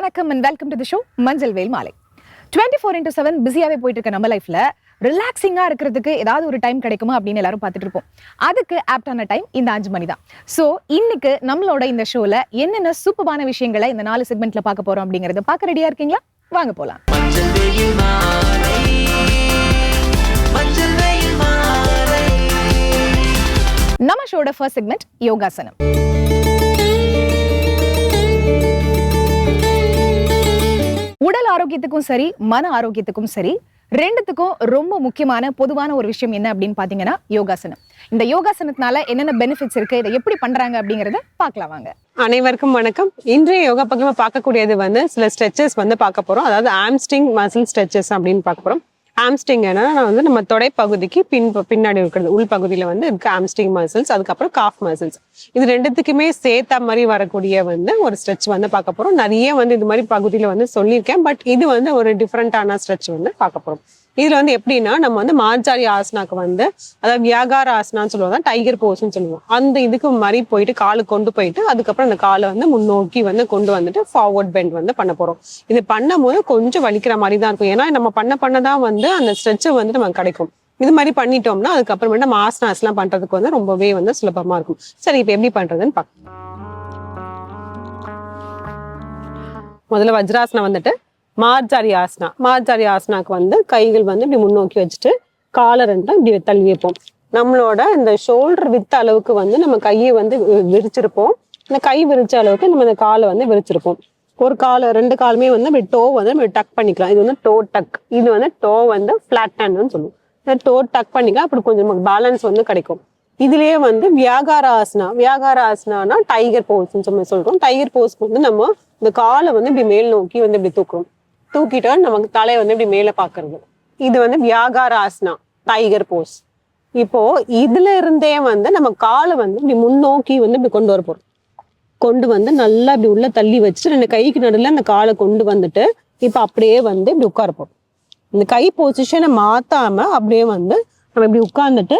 வணக்கம் and welcome to the show மஞ்சள் வேல் மாலை. 24x7 பிஸியாவே போயிட்டு இருக்க நம்ம லைஃப்ல ரிலாக்ஸிங்கா இருக்கிறதுக்கு ஏதாவது ஒரு டைம் கிடைக்குமா அப்படின்னு எல்லாரும் பார்த்துட்டு இருப்போம். அதுக்கு ஆப்டான டைம் இந்த 5 மணி தான். ஸோ இன்னைக்கு நம்மளோட இந்த ஷோல என்னென்ன சூப்பரான விஷயங்களை இந்த 4 செக்மெண்ட்ல பார்க்க போறோம் அப்படிங்கறத பார்க்க ரெடியா இருக்கீங்களா? வாங்க போலாம். நம்ம ஷோட ஃபர்ஸ்ட் செக்மெண்ட் யோகாசனம். உடல் ஆரோக்கியத்துக்கும் சரி மன ஆரோக்கியத்துக்கும் சரி ரெண்டுத்துக்கும் ரொம்ப முக்கியமான பொதுவான ஒரு விஷயம் என்ன அப்படின்னு பாத்தீங்கன்னா யோகாசனம். இந்த யோகாசனத்தினால என்னென்ன பெனிஃபிட்ஸ் இருக்கு, இதை எப்படி பண்றாங்க அப்படிங்கறத பார்க்கலாம் வாங்க. அனைவருக்கும் வணக்கம். இன்றைய யோகா பக்கமா பார்க்கக்கூடியது சில ஸ்ட்ரெச்சஸ் பார்க்க போறோம். அதாவது ஆம்ஸ்ட்ரிங் மசில் ஸ்ட்ரெச்சஸ் அப்படின்னு பார்க்க போறோம். ஆம்ஸ்ட்ரிங் நம்ம தொடை பகுதிக்கு பின்னாடி இருக்கிறது உள் பகுதியில இருக்கு ஆம்ஸ்ட்ரிங் மசில்ஸ், அதுக்கப்புறம் காஃப் மசில்ஸ். இது ரெண்டுத்துக்குமே சேர்த்த மாதிரி வரக்கூடிய ஒரு ஸ்ட்ரெச் பார்க்க போறோம். நிறைய இது மாதிரி பகுதியில சொல்லியிருக்கேன். பட் இது ஒரு டிஃப்ரெண்டான ஸ்ட்ரெச் பார்க்க போறோம். இதுல எப்படின்னா நம்ம மார்ஜாரி ஆசனாக்கு அதாவது வியாகார ஆசனான்னு சொல்லுவாங்க, டைகர் போஸ்ன்னு சொல்லுவோம். அந்த இதுக்கு மாதிரி போயிட்டு காலு கொண்டு போயிட்டு அதுக்கப்புறம் அந்த காலை முன்னோக்கி கொண்டு வந்துட்டு ஃபார்வர்ட் பெண்ட் பண்ண போறோம். இது பண்ணும் போது கொஞ்சம் வலிக்கிற மாதிரி தான் இருக்கும். ஏன்னா நம்ம பண்ணதான் அந்த ஸ்ட்ரெச் நமக்கு கிடைக்கும். இது மாதிரி பண்ணிட்டோம்னா அதுக்கப்புறமேட்டு நம்ம ஆசனாஸ் எல்லாம் பண்றதுக்கு ரொம்பவே சுலபமா இருக்கும். சரி, இப்ப எப்படி பண்றதுன்னு பார்க்கலாம். முதல்ல வஜ்ராசனம் மார்ஜாரி ஆசனா. மார்ஜாரி ஆசனாக்கு கைகள் இப்படி முன்னோக்கி வச்சுட்டு காலை ரெண்டும் இப்படி தள்ளி வைப்போம். நம்மளோட இந்த ஷோல்டர் வித்த அளவுக்கு நம்ம கையை விரிச்சிருப்போம். இந்த கை விரிச்ச அளவுக்கு நம்ம இந்த காலை விரிச்சிருப்போம். ஒரு காலை ரெண்டு காலுமே இப்படி டோ டக் பண்ணிக்கலாம். இது டோ டக். இது டோ ஃபிளாட் ஹேண்ட்னு சொல்லுவோம். இந்த டோ டக் பண்ணிக்கலாம். அப்படி கொஞ்சம் பேலன்ஸ் கிடைக்கும். இதுலயே வியாகார ஆசனா. வியாகார ஆசனானா டைகர் போஸ்ன்னு சொல்றோம். டைகர் போஸ்க்கு நம்ம இந்த காலை இப்படி மேல் நோக்கி இப்படி தூக்குறோம். தூக்கிட்டா நமக்கு தலையை இப்படி மேல பாக்குறது. இது வியாகார ஆசனா, டைகர் போஸ். இப்போ இதுல இருந்தே நம்ம காலை இப்படி முன்னோக்கி இப்படி கொண்டு வர போறோம். கொண்டு நல்லா இப்படி உள்ள தள்ளி வச்சுட்டு ரெண்டு கைக்கு நடுவில் அந்த காலை கொண்டு வந்துட்டு இப்ப அப்படியே இப்படி உட்கார போறோம். இந்த கை பொசிஷனை மாத்தாம அப்படியே நம்ம இப்படி உட்கார்ந்துட்டு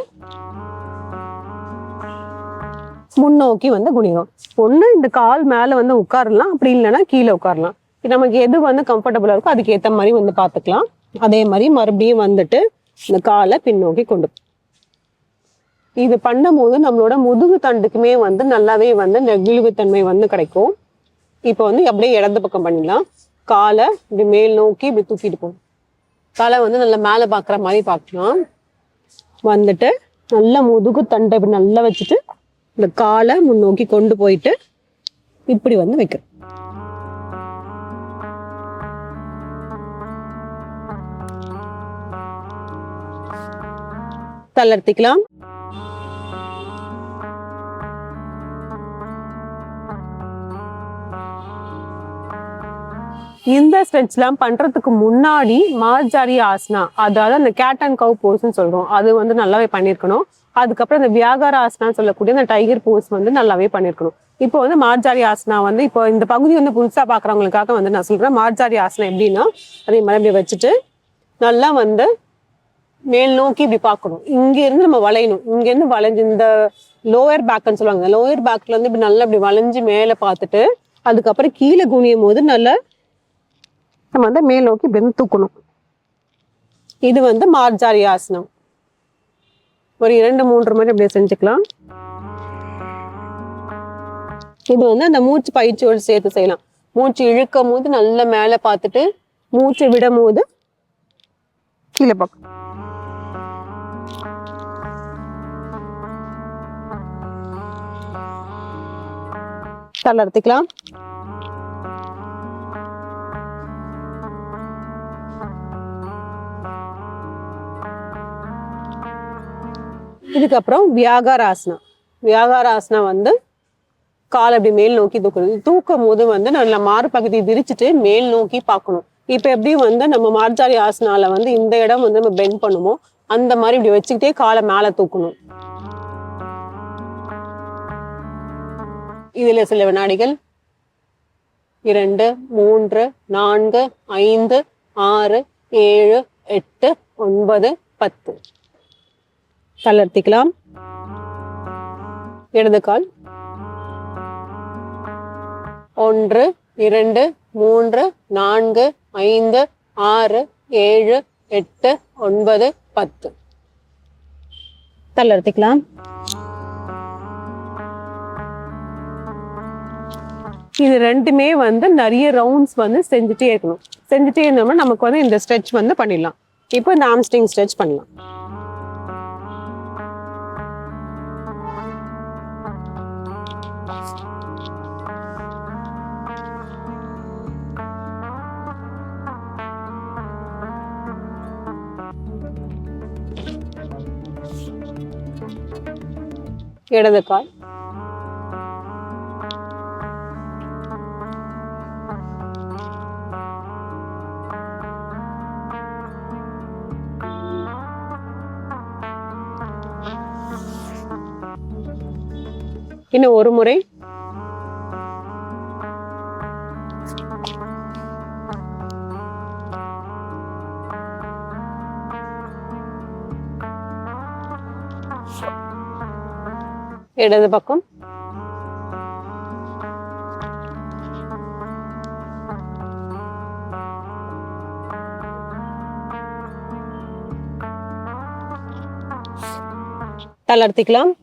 முன்னோக்கி குனிறோம். ஒண்ணு இந்த கால் மேல உட்காரலாம், அப்படி இல்லைன்னா கீழே உட்காரலாம். நமக்கு எது கம்ஃபர்டபுளா இருக்கோ அதுக்கு ஏத்த மாதிரி பாத்துக்கலாம். அதே மாதிரி மறுபடியும் இந்த காலை பின்னோக்கி கொண்டு இது பண்ணும் போது நம்மளோட முதுகு தண்டுக்குமே நல்லாவே நெகிழ்வுத்தன்மை கிடைக்கும். இப்போ அப்படியே இடது பக்கம் பண்ணிடலாம். காலை இப்படி மேல் நோக்கி இப்படி தூக்கிட்டு போகும். காலை நல்லா மேல பாக்குற மாதிரி பார்க்கலாம். நல்லா முதுகு தண்டை இப்படி நல்லா வச்சுட்டு இந்த காலை முன்னோக்கி கொண்டு போயிட்டு இப்படி வைக்கிறோம். தளர்த்திக்கலாம். இந்த ஸ்ட்ரெச் எல்லாம் பண்றதுக்கு முன்னாடி மார்ஜாரி ஆசனா, அதாவது அந்த கேட் அண்ட் கவ் போஸ்ன்னு சொல்றோம், அது நல்லாவே பண்ணிருக்கணும். அதுக்கப்புறம் இந்த வியாகார ஆசனான்னு சொல்லக்கூடிய இந்த டைகர் போஸ் நல்லாவே பண்ணிருக்கணும். இப்போ மார்ஜாரி ஆசனா இப்போ இந்த பகுதி புதுசா பாக்குறவங்களுக்காக நான் சொல்றேன். மார்ஜாரி ஆசனா எப்படின்னா அதே மாதிரி இப்படி வச்சுட்டு நல்லா மேல் நோக்கி இப்படி பார்க்கணும். இங்க இருந்து நம்ம வளையணும். இங்க இருந்து வளைஞ்சு இந்த லோயர் பேக்னு சொல்லுவாங்க. லோயர் பேக்ல இப்படி நல்லா இப்படி வளைஞ்சு மேல பார்த்துட்டு அதுக்கப்புறம் கீழே குனியும் போது நல்லா நம்ம மேல் நோக்கி இப்படி தூக்கணும். இது மார்ஜாரி ஆசனம். ஒரு 2-3 முறை இப்படி செஞ்சுக்கலாம். இது அந்த மூச்சு பயிற்சியோடு சேர்த்து செய்யலாம். மூச்சு இழுக்கும் போது நல்லா மேல பார்த்துட்டு மூச்சு விடும் போது கீழே பார்க்கணும். தளர்த்திக்கலாம். இதுக்கப்புறம் வியாகார ஆசனா. வியாகார ஆசனா கால் அப்படி மேல் நோக்கி தூக்குறது. தூக்கும் போது நல்ல மாறு பகுதியை விரிச்சுட்டு மேல் நோக்கி பார்க்கணும். இப்ப எப்படி நம்ம மார்ஜாரி ஆசனால இந்த இடம் நம்ம பெண்ட் பண்ணுமோ அந்த மாதிரி இப்படி வச்சுக்கிட்டே காலை மேல தூக்கணும். இதுல சில வினாடிகள் 2, 3, 4, 5, 6, 7, 8, 9, 10. தளர்த்திக்கலாம். இடது கால் 1, 2, 3 4 5 6 7 8 9 10. தள்ளர்த்திக்கலாம். இது ரெண்டுமே வந்து நிறைய ரவுண்ட்ஸ் வந்து செஞ்சுட்டே இருக்கணும். செஞ்சுட்டே இருந்தோம்னா நமக்கு வந்து இந்த ஸ்ட்ரெச் வந்து பண்ணிடலாம். இப்போ இந்த ஆம்ஸ்ட்ரிங் ஸ்ட்ரெச் பண்ணலாம். இடது கால், இன்னும் ஒரு முறை. இடது பக்கம், தளர்த்திக்கலாம்.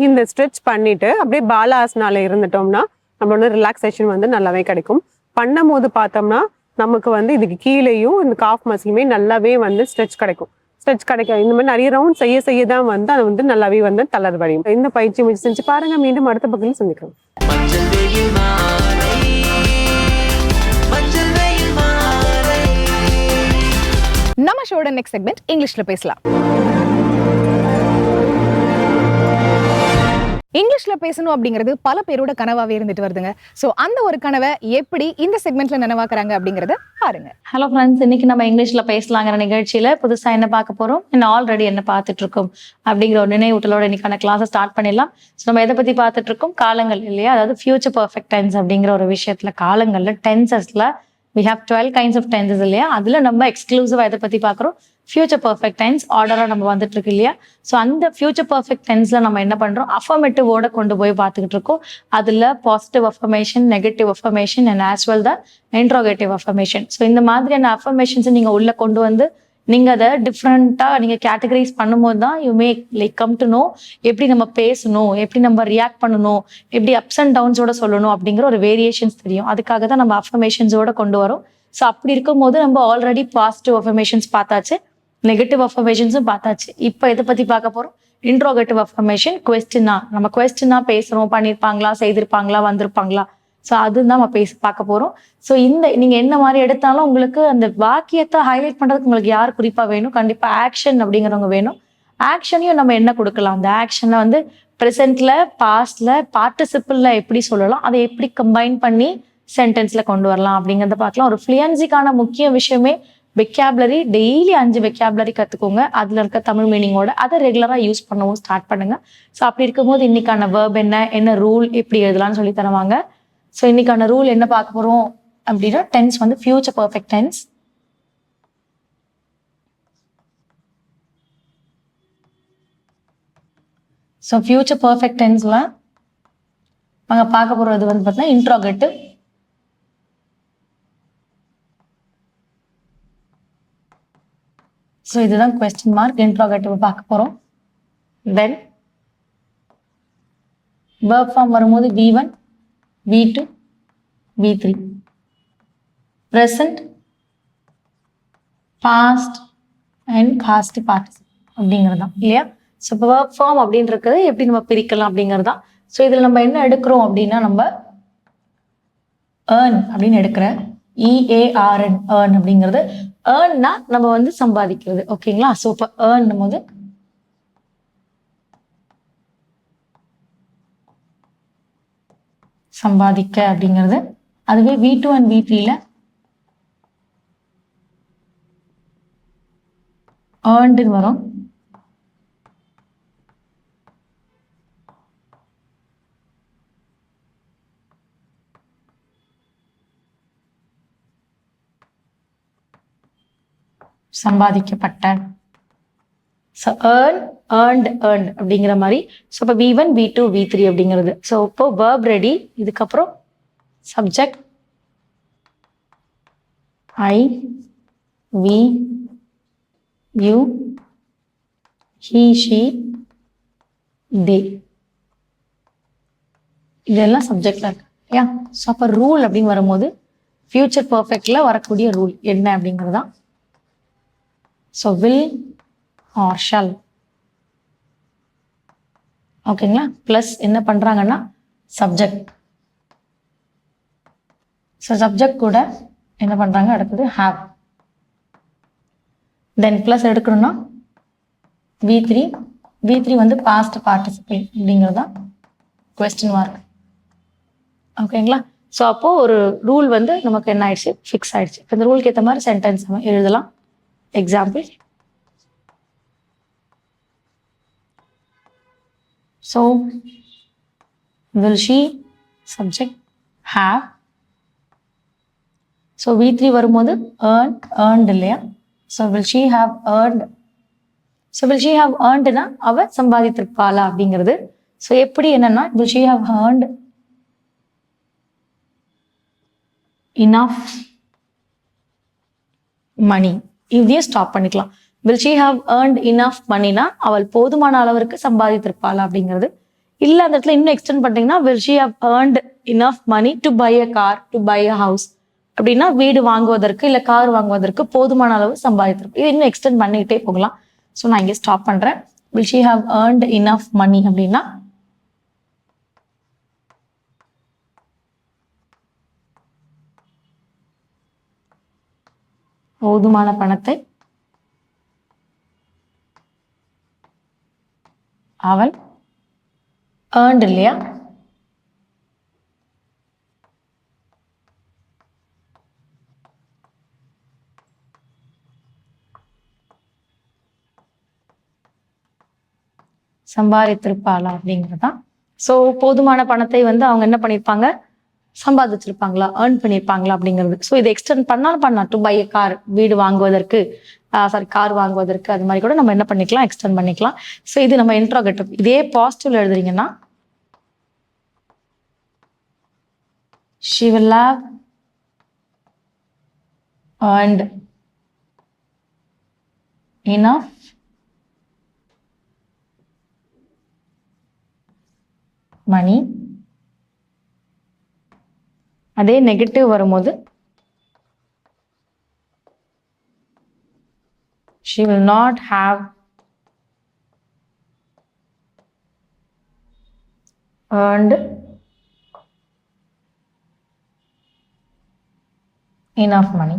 இந்த ஸ்ட்ரெச் பண்ணிட்டு அப்படியே பாலாசனால இருந்துட்டோம்னா நம்மளோட ரிலாக்ஸேஷன் வந்து நல்லாவே கிடைக்கும். பண்ணும் போது பார்த்தோம்னா நமக்கு வந்து இதுக்கு கீழேயும் இந்த காஃப் மசிலுமே நல்லாவே வந்து ஸ்ட்ரெச் கிடைக்கும். ஸ்ட்ரெச் கிடைக்கும். இந்த மாதிரி நிறைய ரவுண்ட் செய்ய செய்ய தான் வந்து அது வந்து நல்லாவே வந்து தளர்வடையும். இந்த பயிற்சி முயற்சி செஞ்சு பாருங்க. மீண்டும் அடுத்த பகுதியில் சந்திக்கலாம். நம்ம ஷோட நெக்ஸ்ட் செக்மெண்ட் இங்கிலீஷ்ல பேசலாம். இங்கிலீஷ்ல பேசணும் அப்படிங்கிறது பல பேரோட கனவாவே இருந்துட்டு வருதுங்க. சோ அந்த ஒரு கனவை எப்படி இந்த செக்மெண்ட்ல நனவாக்குறாங்க அப்படிங்கறத பாருங்க. ஹலோ ஃப்ரெண்ட்ஸ், இன்னைக்கு நம்ம இங்கிலீஷ்ல பேசலாங்கிற நிகழ்ச்சியில புதுசா என்ன பார்க்க போறோம், இன்னும் ஆல்ரெடி என்ன பார்த்துட்டு இருக்கோம் அப்படிங்கிற ஒரு நினைவூட்டலோட இன்னைக்கான கிளாஸை ஸ்டார்ட் பண்ணிடலாம். ஸோ நம்ம எதை பத்தி பார்த்துட்டு இருக்கோம், காலங்கள் இல்லையா, அதாவது ஃபியூச்சர் பர்ஃபெக்ட் டென்ஸ் அப்படிங்கிற ஒரு விஷயத்துல காலங்கள்ல டென்சஸ்ல we have 12 kinds of tenses இல்லையா, அதுல நம்ம எக்ஸ்க்ளூசிவா எதை பத்தி பார்க்குறோம், ஃபியூச்சர் பர்ஃபெக்ட் டென்ஸ் ஆர்டரா நம்ம வந்துட்டு இருக்கு இல்லையா. ஸோ அந்த ஃபியூச்சர் பர்ஃபெக்ட் டென்ஸ்ல நம்ம என்ன பண்றோம், அஃபர்மேட்டிவோட கொண்டு போய் பார்த்துக்கிட்டு இருக்கோம். அதுல positive affirmation, negative affirmation and as well the interrogative affirmation. So இந்த மாதிரியான அஃபர்மேஷன்ஸை நீங்க உள்ள கொண்டு வந்து நீங்க அதை டிஃப்ரெண்டா நீங்க கேட்டகரைஸ் பண்ணும்போது தான் you make like come to know எப்படி நம்ம பேசணும், எப்படி நம்ம ரியாக்ட் பண்ணணும், எப்படி அப்ஸ் அண்ட் டவுன்ஸோட சொல்லணும் அப்படிங்கிற ஒரு வேரியேஷன்ஸ் தெரியும். அதுக்காக தான் நம்ம அஃபர்மேஷன்ஸோட கொண்டு வரோம். ஸோ அப்படி இருக்கும்போது நம்ம ஆல்ரெடி பாசிட்டிவ் அஃபர்மேஷன்ஸ் பார்த்தாச்சு, நெகட்டிவ் அஃபர்மேஷன்ஸும் பார்த்தாச்சு. இப்போ எதை பத்தி பார்க்க போறோம், இன்ட்ரோகேட்டிவ் அஃபர்மேஷன். கொஸ்டினா நம்ம கொஸ்டினா பேசுறோம், பண்ணியிருப்பாங்களா, செய்திருப்பாங்களா, வந்திருப்பாங்களா, ஸோ அதுதான் நம்ம பார்க்க போறோம். ஸோ இந்த நீங்க என்ன மாதிரி எடுத்தாலும் உங்களுக்கு அந்த வாக்கியத்தை ஹைலைட் பண்றதுக்கு உங்களுக்கு யார் குறிப்பா வேணும், கண்டிப்பா ஆக்ஷன் அப்படிங்கிறவங்க வேணும். ஆக்ஷனையும் நம்ம என்ன கொடுக்கலாம், அந்த ஆக்ஷனை வந்து ப்ரெசென்ட்ல, பாஸ்ட்ல, பார்ட்டிசிபிள்ல எப்படி சொல்லலாம், அதை எப்படி கம்பைன் பண்ணி சென்டென்ஸ்ல கொண்டு வரலாம் அப்படிங்கிறத பார்க்கலாம். ஒரு ஃப்ளூயன்சிக்கான முக்கிய விஷயமே வெக்காபுலரி. டெய்லி 5 வெக்காபுலரி கற்றுக்கோங்க, அதில் இருக்க தமிழ் மீனிங்கோட அதை ரெகுலராக யூஸ் பண்ணவும் ஸ்டார்ட் பண்ணுங்க. ஸோ அப்படி இருக்கும்போது இன்னைக்கான வேர்ப் என்ன ரூல் எப்படி எழுதலாம்னு சொல்லி தருவாங்க. ஸோ இன்னைக்கான ரூல் என்ன பார்க்க போறோம் அப்படின்னா, டென்ஸ் வந்து future perfect tense. So future perfect டென்ஸ்ல நாங்க பார்க்க போறது வந்து பார்த்தீங்கன்னா இன்ட்ரோகேட்டிவ். ஸோ இதுதான் கொஸ்டின் மார்க், இன்ட்ரோகேட்டிவ் பார்க்க போறோம். தென் verb ஃபார்ம் வரும்போது V1, V2, V3. present, past and past participle அப்படிங்கிறது தான் இல்லையா. ஸோ இப்போ verb ஃபார்ம் அப்படின்றது எப்படி நம்ம பிரிக்கலாம் அப்படிங்கிறது தான். ஸோ இதில் நம்ம என்ன எடுக்கிறோம் அப்படின்னா, நம்ம earn அப்படின்னு எடுக்கிறேன், EARN earn அப்படிங்கிறது. earnனா நம்ம வந்து சம்பாதிக்கிறது, ஓகேங்களா. ஸோ இப்போ earn போது சம்பாதிக்க அப்படிங்கிறது. அதுவே V2 and V3ல earned வரும். சம்பாதிக்கப்பட்ட. ஸோ ஏர்ன்ட் அப்படிங்கிற மாதிரி. ஸோ இப்போ V1 V2 V3 அப்படிங்கிறது. ஸோ இப்போ verb ரெடி. இதுக்கப்புறம் subject I we you he she they இதெல்லாம் சப்ஜெக்ட்ல இருக்கு இல்லையா? ஸோ அப்போ ரூல் அப்படின்னு வரும்போது ஃபியூச்சர் பர்ஃபெக்ட்ல வரக்கூடிய ரூல் என்ன அப்படிங்கிறது தான். So will or shawl. ஓகேங்களா? ப்ளஸ் என்ன பண்ணுறாங்கன்னா சப்ஜெக்ட். ஸோ சப்ஜெக்ட் கூட என்ன பண்ணுறாங்க, அடுத்தது ஹாவ். தென் ப்ளஸ் எடுக்கணும்னா V3 வந்து பாஸ்ட் பார்ட்டிசிபிள் அப்படிங்கிறது தான் கொஸ்டின் மார்க். ஓகேங்களா? ஸோ அப்போது ஒரு ரூல் வந்து நமக்கு என்ன ஆயிடுச்சு, ஃபிக்ஸ் ஆயிடுச்சு. இப்போ இந்த ரூலுக்கு ஏற்ற மாதிரி சென்டென்ஸ் நம்ம எழுதலாம். Example, so will she subject have. So V3 வரும்போது ஏர்ன்ட் இல்லையா? So will she have earned. So will she have ஏர்ன்ட்னா அவ சம்பாதித்திருப்பாளா அப்படிங்கிறது. ஸோ எப்படி என்னன்னா, will she have earned enough money. இதையே ஸ்டாப் பண்ணிக்கலாம். Will she have earned enough மணினா அவள் போதுமான அளவிற்கு சம்பாதித்திருப்பாளா அப்படிங்கிறது. இல்லை அந்த இடத்துல இன்னும் எக்ஸ்டெண்ட் பண்ணிட்டீங்கன்னா, will she have earned enough money to buy a car, to buy a house அப்படின்னா வீடு வாங்குவதற்கு இல்லை கார் வாங்குவதற்கு போதுமான அளவு சம்பாதித்திருப்போம். இது இன்னும் எக்ஸ்டெண்ட் பண்ணிக்கிட்டே போகலாம். ஸோ நான் இங்கே ஸ்டாப் பண்ணுறேன். Will she have earned enough money அப்படின்னா போதுமான பணத்தை அவள் ஏர்ன்ட் இல்லையா? சம்பாதித்திருப்பாளா அப்படிங்கிறது தான். ஸோ போதுமான பணத்தை வந்து அவங்க என்ன பண்ணியிருப்பாங்க, சம்பாதிச்சிருப்பாங்களா, ஏர்ன் பண்ணியிருப்பாங்களா அப்படிங்கிறது. ஸோ இதை எக்ஸ்டெண்ட் பண்ணாலும் பண்ணலாம். டு பை எ கார், வீடு வாங்குவதற்கு, கார் வாங்குவதற்கு, அது மாதிரி கூட நம்ம என்ன பண்ணிக்கலாம், எக்ஸ்டெண்ட் பண்ணிக்கலாம். ஸோ இது நம்ம இன்ட்ரோகேட்டிவ். இதே பாசிட்டிவ்ல எழுதுறீங்கன்னா, she will have earned enough money. அதே நெகட்டிவ் வரும்போது she will not have earned enough money.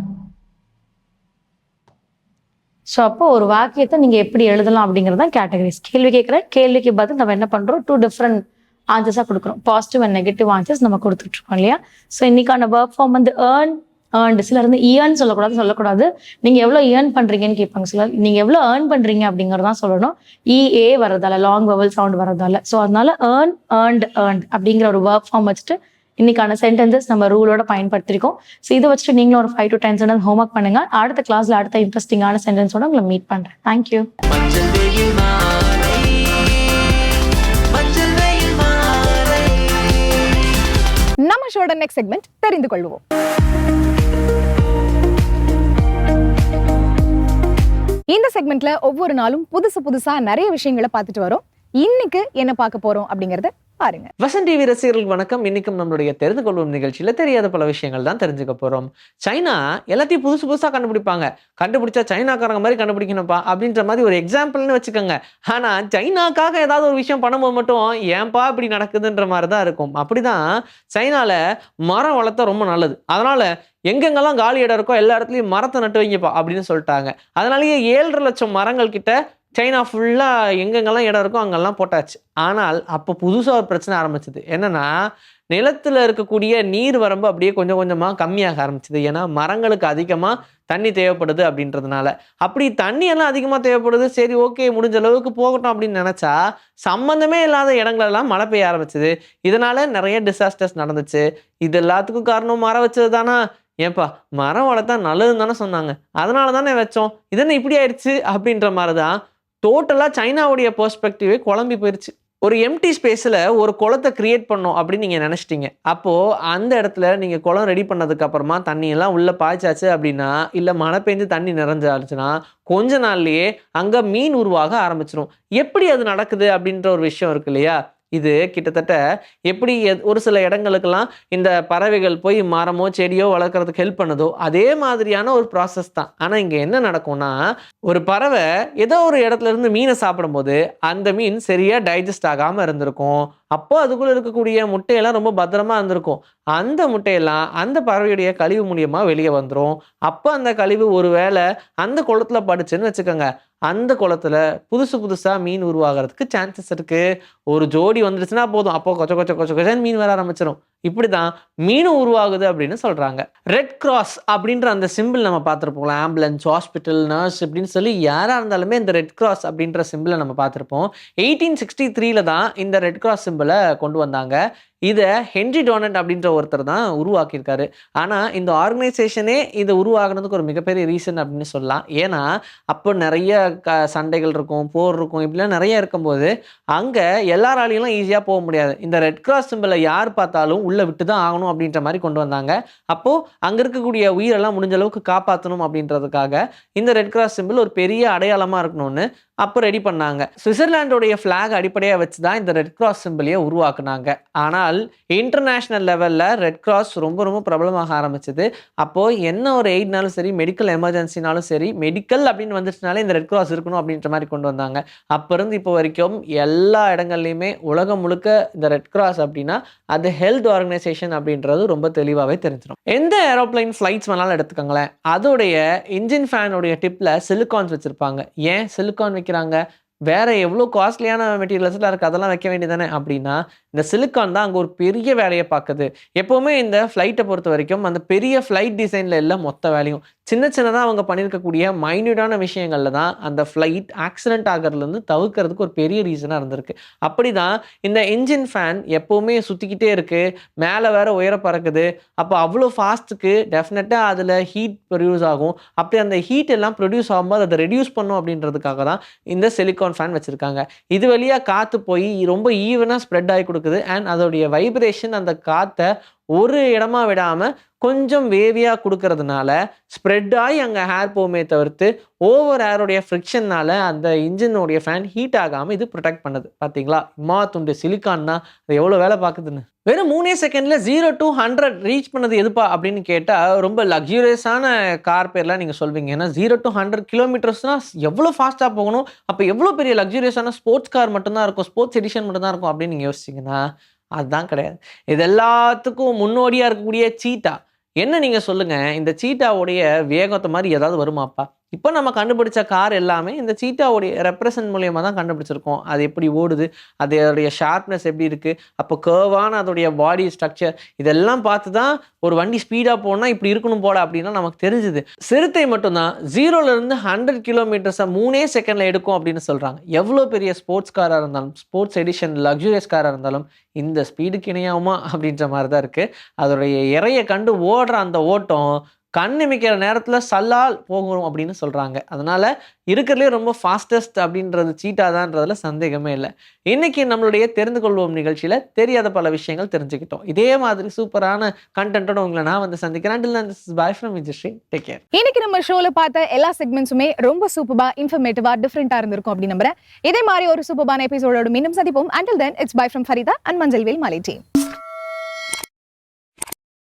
So அப்போ ஒரு வாக்கியத்தை நீங்கள் எப்படி எழுதலாம் அப்படிங்கிறது தான் கேட்டகரிஸ். கேள்வி கேட்குறேன், கேள்விக்கு பதில் நம்ம என்ன பண்ணுறோம், 2 டிஃப்ரெண்ட் ஆன்சர்ஸாக கொடுக்குறோம். பாசிட்டிவ் அண்ட் நெகட்டிவ் ஆன்சர்ஸ் நம்ம கொடுத்துட்ருக்கோம் இல்லையா? ஸோ இன்னைக்கான ஒர்க் ஃபார்ம் வந்து ஏர்ன்டு. சிலர் வந்து சொல்லக்கூடாது. நீங்கள் எவ்வளோ ஏர்ன் பண்ணுறீங்கன்னு கேட்பாங்க. சிலர் நீங்கள் எவ்வளோ ஏர்ன் பண்ணுறீங்க அப்படிங்கிறதான் சொல்லணும். EA வரதால, லாங் வவல் சவுண்ட் வரதால. ஸோ அதனால ஏர்ன்ட் அப்படிங்கிற ஒரு ஒர்க் ஃபார்ம் வச்சுட்டு இன்னைக்கான சென்டென்சஸ் நம்ம ரூலோட பயன்படுத்திருக்கோம். ஸோ இதை வச்சுட்டு நீங்களும் ஒரு 5 to 10 சென்டென்ஸ் ஹோம்ஒர்க் பண்ணுங்க. அடுத்த கிளாஸ்ல அடுத்த இன்ட்ரெஸ்டிங்கான சென்டென்ஸோட உங்களை மீட் பண்றேன். தேங்க்யூ. நம்ம ஷோட நெக்ஸ்ட் செக்மெண்ட் தெரிந்து கொள்வோம். இந்த செக்மெண்ட்ல ஒவ்வொரு நாளும் புதுசா நிறைய விஷயங்களை பார்த்துட்டு வரோம். இன்னைக்கு என்ன பார்க்க போறோம் அப்படிங்கறத பாருங்க. வசன் டிவி ரசிகர்களுக்கு வணக்கம். இன்னைக்கும் நம்மளுடைய தெரிந்து கொள்வோம் நிகழ்ச்சியில தெரியாத பல விஷயங்கள் தான் தெரிஞ்சுக்க போறோம். சைனா எல்லாத்தையும் புதுசா கண்டுபிடிப்பாங்க. கண்டுபிடிச்சா சைனாக்காரங்க மாதிரி கண்டுபிடிக்கணும்ப்பா அப்படின்ற மாதிரி ஒரு எக்ஸாம்பிள்னு வச்சுக்கோங்க. ஆனா சைனாக்காக ஏதாவது ஒரு விஷயம் பண்ணும்போது மட்டும் ஏன்பா இப்படி நடக்குதுன்ற மாதிரி தான் இருக்கும். அப்படிதான் சைனால மரம் வளர்த்தா ரொம்ப நல்லது. அதனால எங்கெங்கெல்லாம் காலி இடம் இருக்கோ எல்லா இடத்துலையும் மரத்தை நட்டு வைங்கப்பா அப்படின்னு சொல்லிட்டாங்க. அதனாலேயே 7.5 லட்சம் மரங்கள் கிட்ட சைனா ஃபுல்லாக எங்கெங்கெல்லாம் இடம் இருக்கோ அங்கெல்லாம் போட்டாச்சு. ஆனால் அப்போ புதுசாக ஒரு பிரச்சனை ஆரம்பிச்சது. என்னன்னா, நிலத்தில் இருக்கக்கூடிய நீர் வரம்பு அப்படியே கொஞ்சம் கொஞ்சமாக கம்மியாக ஆரம்பிச்சது. ஏன்னா மரங்களுக்கு அதிகமாக தண்ணி தேவைப்படுது அப்படின்றதுனால. அப்படி தண்ணி எல்லாம் அதிகமாக தேவைப்படுது, சரி ஓகே முடிஞ்ச அளவுக்கு போகட்டும் அப்படின்னு நினச்சா சம்மந்தமே இல்லாத இடங்களெல்லாம் மழை பெய்ய ஆரம்பிச்சது. இதனால நிறைய டிசாஸ்டர்ஸ் நடந்துச்சு. இது எல்லாத்துக்கும் காரணம் மரம் வச்சது தானா? ஏன்பா மரம் வளர்த்தா நல்லதுன்னு தானே சொன்னாங்க, அதனால தானே வச்சோம், இதென்ன இப்படி ஆயிடுச்சு அப்படின்ற மாதிரி தான் டோட்டலாக சைனாவுடைய பெர்ஸ்பெக்டிவே குழம்பி போயிடுச்சு. ஒரு எம்டி ஸ்பேஸில் ஒரு குளத்தை கிரியேட் பண்ணோம் அப்படின்னு நீங்கள் நினச்சிட்டீங்க. அப்போது அந்த இடத்துல நீங்கள் குளம் ரெடி பண்ணதுக்கு அப்புறமா தண்ணியெல்லாம் உள்ளே பாய்ச்சாச்சு அப்படின்னா, இல்லை மழை பெஞ்சு தண்ணி நிறைஞ்சாச்சுன்னா கொஞ்ச நாள்லயே அங்கே மீன் உருவாக ஆரம்பிச்சிடும். எப்படி அது நடக்குது அப்படின்ற ஒரு விஷயம் இருக்கு இல்லையா? இது கிட்டத்தட்ட எப்படி ஒரு சில இடங்களுக்கெல்லாம் இந்த பறவைகள் போய் மரமோ செடியோ வளர்க்குறதுக்கு ஹெல்ப் பண்ணுதோ அதே மாதிரியான ஒரு ப்ராசஸ் தான். ஆனால் இங்கே என்ன நடக்கும்னா, ஒரு பறவை ஏதோ ஒரு இடத்துல இருந்து மீனை சாப்பிடும்போது அந்த மீன் சரியாக டைஜஸ்ட் ஆகாமல் இருந்திருக்கும். அப்போ அதுக்குள்ளே இருக்கக்கூடிய முட்டையெல்லாம் ரொம்ப பத்திரமா இருந்திருக்கும். அந்த முட்டையெல்லாம் அந்த பறவையுடைய கழிவு மூலியமாக வெளியே வந்துடும். அப்போ அந்த கழிவு ஒரு வேளை அந்த குளத்துல படுச்சுன்னு வச்சுக்கோங்க, அந்த குளத்துல புதுசு புதுசாக மீன் உருவாகிறதுக்கு சான்சஸ் இருக்குது. ஒரு ஜோடி வந்துடுச்சுன்னா போதும், அப்போ கொச்ச கொச்ச கொச்ச கொச்சன்னு மீன் வர ஆரம்பிச்சிடும். இப்படி தான் மீனும் உருவாகுது அப்படின்னு சொல்கிறாங்க. ரெட் கிராஸ் அப்படின்ற அந்த சிம்பிள் நம்ம பார்த்துருப்போம். ஆம்புலன்ஸ், ஹாஸ்பிட்டல், நர்ஸ் இப்படின்னு சொல்லி யாராக இருந்தாலுமே இந்த ரெட் கிராஸ் அப்படின்ற சிம்பிளை நம்ம பார்த்துருப்போம். 1863 தான் இந்த ரெட் கிராஸ் சிம்பிளை கொண்டு வந்தாங்க. இதை ஹென்ரி டோனட் அப்படின்ற ஒருத்தர் தான் உருவாக்கியிருக்காரு. ஆனால் இந்த ஆர்கனைசேஷனே இதை உருவாகினதுக்கு ஒரு மிகப்பெரிய ரீசன் அப்படின்னு சொல்லலாம். ஏன்னா அப்போ நிறைய சண்டைகள் இருக்கும், போர் இருக்கும், இப்படிலாம் நிறைய இருக்கும்போது அங்கே எல்லாராலையும் ஈஸியாக போக முடியாது. இந்த ரெட் கிராஸ் சிம்பிளை யார் பார்த்தாலும் உள்ளே விட்டு தான் ஆகணும் அப்படின்ற மாதிரி கொண்டு வந்தாங்க. அப்போது அங்கே இருக்கக்கூடிய உயிரெல்லாம் முடிஞ்ச அளவுக்கு காப்பாற்றணும் அப்படின்றதுக்காக இந்த ரெட் கிராஸ் சிம்பிள் ஒரு பெரிய அடையாளமாக இருக்கணும்னு அப்போ ரெடி பண்ணாங்க. சுவிட்சர்லாண்டோடைய ஃப்ளாக் அடிப்படையாக வச்சு தான் இந்த ரெட் கிராஸ் சிம்பிளையே உருவாக்குனாங்க. ஆனால் இன்டர்நேஷ்னல் லெவலில் ரெட் கிராஸ் ரொம்ப ரொம்ப பிரபலமாக ஆரம்பிச்சது. அப்போது என்ன ஒரு எய்ட்னாலும் சரி, மெடிக்கல் எமர்ஜென்சினாலும் சரி, மெடிக்கல் அப்படின்னு வந்துச்சுனாலே இந்த ரெட் கிராஸ் இருக்கணும் அப்படின்ற மாதிரி கொண்டு வந்தாங்க. அப்போ இருந்து இப்போ வரைக்கும் எல்லா இடங்கள்லையுமே உலகம் முழுக்க இந்த ரெட் கிராஸ் அப்படின்னா அது ஹெல்த் ஆர்கனைசேஷன் அப்படின்றது ரொம்ப தெளிவாகவே தெரிஞ்சிடும். எந்த ஏரோப்ளைன் ஃப்ளைட்ஸ் வேணாலும் எடுத்துக்கோங்களேன், அதோடைய இன்ஜின் ஃபேனுடைய டிப்பில் சிலிகான்ஸ் வச்சுருப்பாங்க. ஏன் சிலிகான் வைக்கிறாங்க? வேற எவ்வளோ காஸ்ட்லியான மெட்டீரியல்ஸ்லாம் இருக்குது, அதெல்லாம் வைக்க வேண்டியதானே அப்படின்னா, இந்த சிலிக்கான் தான் அங்கே ஒரு பெரிய வேலையை பார்க்குது. எப்போவுமே இந்த ஃப்ளைட்டை பொறுத்த வரைக்கும் அந்த பெரிய ஃப்ளைட் டிசைனில் எல்லாம் மொத்த வேலையும் சின்ன சின்னதாக அவங்க பண்ணியிருக்கக்கூடிய மைன்யூட்டான விஷயங்களில் தான் அந்த ஃப்ளைட் ஆக்சிடென்ட் ஆகிறதுலேருந்து தவிர்க்கிறதுக்கு ஒரு பெரிய ரீசனாக இருந்திருக்கு. அப்படி தான் இந்த இன்ஜின் ஃபேன் எப்போவுமே சுற்றிக்கிட்டே இருக்குது, மேலே வேற உயர பறக்குது. அப்போ அவ்வளோ ஃபாஸ்ட்டுக்கு டெஃபினட்டாக அதில் ஹீட் ப்ரொடியூஸ் ஆகும். அப்படி அந்த ஹீட் எல்லாம் ப்ரொடியூஸ் ஆகும்போது அதை ரெடியூஸ் பண்ணும் அப்படின்றதுக்காக தான் இந்த சிலிக்கான் ஃபேன் வச்சுருக்காங்க. இது வழியாக காற்று போய் ரொம்ப ஈவனாக ஸ்ப்ரெட் ஆகி கொடுக்குது. அண்ட் அதோடைய வைப்ரேஷன் அந்த காற்றை ஒரு இடமா விடாமல் கொஞ்சம் வேவியாக கொடுக்கறதுனால ஸ்ப்ரெட் ஆகி அங்கே ஹேர் போமே தவிர்த்து ஓவர் ஏரோடைய ஃப்ரிக்ஷன்னால அந்த இன்ஜினோடைய ஃபேன் ஹீட் ஆகாமல் இது ப்ரொடெக்ட் பண்ணுது. பார்த்தீங்களா, இம்மா துண்டு சிலிக்கான் தான் அது எவ்வளோ வேலை பார்க்குதுன்னு. வெறும் 3 செகண்டில் 0 to 100 ரீச் பண்ணது எதுப்பா அப்படின்னு கேட்டால் ரொம்ப லக்ஸூரியஸான கார் பேர்லாம் நீங்கள் சொல்வீங்க. ஏன்னா 0 to 100 கிலோமீட்டர்ஸ்னால் எவ்வளோ ஃபாஸ்ட்டாக போகணும், அப்போ எவ்வளோ பெரிய லக்ஸூரியஸான ஸ்போர்ட்ஸ் கார் மட்டும்தான் இருக்கும், ஸ்போர்ட்ஸ் எடிஷன் மட்டும்தான் இருக்கும் அப்படின்னு நீங்கள் யோசிச்சிங்கன்னா அதுதான் கிடையாது. இது எல்லாத்துக்கும் முன்னோடியாக இருக்கக்கூடிய சீட்டா. என்ன நீங்கள் சொல்லுங்கள், இந்த சீட்டாவுடைய வேகத்தை மாதிரி ஏதாவது வருமாப்பா? இப்போ நம்ம கண்டுபிடிச்ச கார் எல்லாமே இந்த சீட்டாவுடைய ரெப்ரசன்ட் மூலியமாக தான் கண்டுபிடிச்சிருக்கோம். அது எப்படி ஓடுது, அதோடைய ஷார்ப்னஸ் எப்படி இருக்குது, அப்போ கர்வான அதோடைய பாடி ஸ்ட்ரக்சர் இதெல்லாம் பார்த்து தான் ஒரு வண்டி ஸ்பீடாக போனால் இப்படி இருக்கணும் போட அப்படின்னா நமக்கு தெரிஞ்சுது. சிறுத்தை மட்டும்தான் 0லேருந்து 100 கிலோமீட்டர்ஸை 3 செகண்டில் எடுக்கும் அப்படின்னு சொல்கிறாங்க. எவ்வளோ பெரிய ஸ்போர்ட்ஸ் காராக இருந்தாலும், ஸ்போர்ட்ஸ் எடிஷன் லக்ஸூரியஸ் காராக இருந்தாலும் இந்த ஸ்பீடுக்கு இணையாகுமா அப்படின்ற மாதிரி தான் இருக்குது. அதோடைய இறையை கண்டு ஓடுற அந்த ஓட்டம் கண்ணிமிக்கிற நேரத்தில் சல்லால் போகும் அப்படின்னு சொல்கிறாங்க. அதனால் இருக்கிறதுலே ரொம்ப ஃபாஸ்டஸ்ட் அப்படின்றது சீட்டா தான்றதுல சந்தேகமே இல்லை. இன்றைக்கி நம்மளுடைய தெரிந்து கொள்வோம் நிகழ்ச்சியில் தெரியாத பல விஷயங்கள் தெரிஞ்சுக்கிட்டோம். இதே மாதிரி சூப்பரான கண்டென்ட்டோட உங்களை நான் வந்து சந்திக்கிறேன். Bye from Vijayashree. Take care. இன்னைக்கு நம்ம ஷோல பார்த்த எல்லா செக்மெண்ட்ஸுமே ரொம்ப சூப்பரா, இன்ஃபர்மேட்டிவா, டிஃப்ரெண்டா இருந்திருக்கும் அப்படின்னு நம்புறேன். இதே மாதிரி ஒரு சூப்பரான எபிசோடோட மீண்டும் சந்திப்போம். Until then, it's bye from Farida and Manjalvel Malay team.